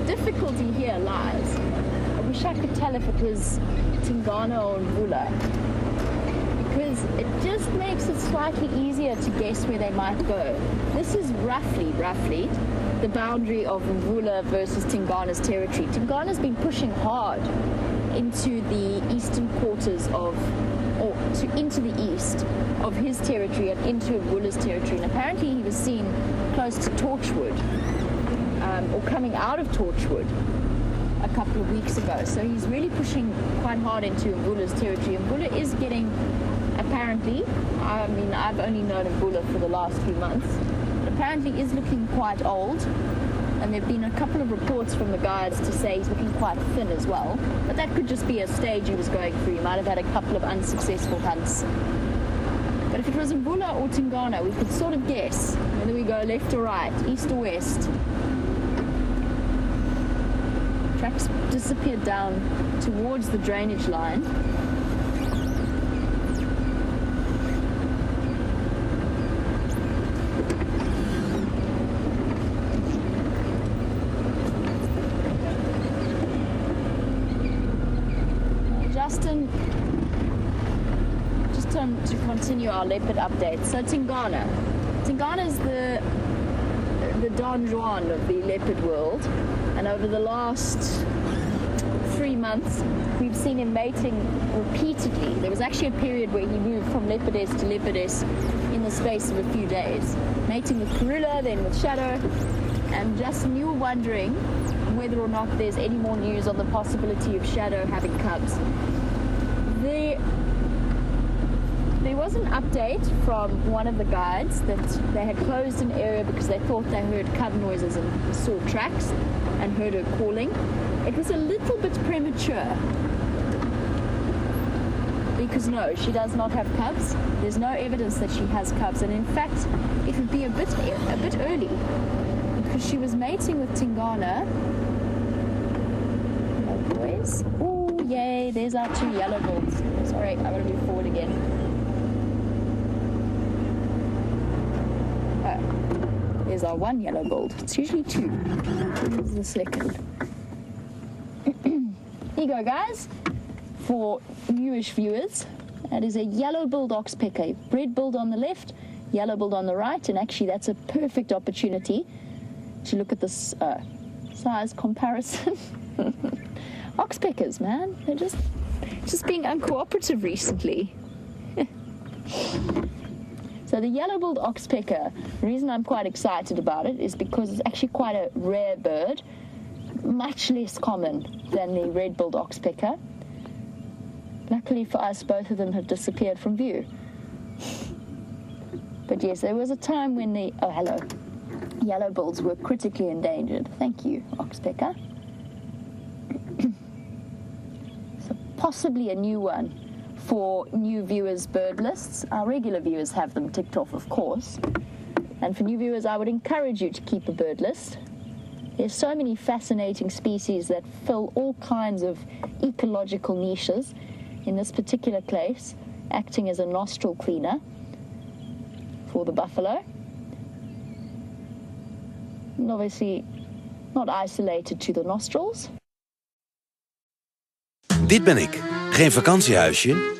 difficulty here lies. I wish I could tell if it was Tingana or Mvula, because it just makes it slightly easier to guess where they might go. This is roughly the boundary of Mvula versus Tingana's territory. Tingana's been pushing hard into the eastern quarters into the east of his territory and into Mvula's territory. And apparently he was seen close to Torchwood, or coming out of Torchwood a couple of weeks ago. So he's really pushing quite hard into Mvula's territory. Mvula is getting, apparently, I mean, I've only known Mvula for the last few months, but apparently is looking quite old. And there have been a couple of reports from the guides to say he's looking quite thin as well. But that could just be a stage he was going through. He might have had a couple of unsuccessful hunts. But if it was Mvula or Tingana, we could sort of guess whether we go left or right, east or west. Tracks disappeared down towards the drainage line. To continue our leopard update. So Tingana is the Don Juan of the leopard world, and over the last 3 months we've seen him mating repeatedly. There was actually a period where he moved from leopardess to leopardess in the space of a few days, mating with Karula, then with Shadow. And Justin, you were wondering whether or not there's any more news on the possibility of Shadow having cubs. There was an update from one of the guides that they had closed an area because they thought they heard cub noises and saw tracks and heard her calling. It was a little bit premature because no, she does not have cubs. There's no evidence that she has cubs, and in fact it would be a bit early because she was mating with Tingana. Hello boys. Oh yay, there's our 2 yellow bulls. Sorry, I gotta move forward again. There's our 1 yellow bull. It's usually 2. This is the second. Here you go, guys. For newish viewers, that is a yellow-billed oxpecker. Red-billed on the left, yellow-billed on the right, and actually that's a perfect opportunity to look at this size comparison. Oxpeckers, man. They're just being uncooperative recently. So the yellow-billed oxpecker, the reason I'm quite excited about it is because it's actually quite a rare bird, much less common than the red-billed oxpecker. Luckily for us, both of them have disappeared from view. But yes, there was a time when the yellow-bills were critically endangered. Thank you, oxpecker. So possibly a new one for new viewers' bird lists. Our regular viewers have them ticked off, of course. And for new viewers, I would encourage you to keep a bird list. There's so many fascinating species that fill all kinds of ecological niches. In this particular case, acting as a nostril cleaner for the buffalo. And obviously not isolated to the nostrils. Dit ben ik. Geen vakantiehuisje,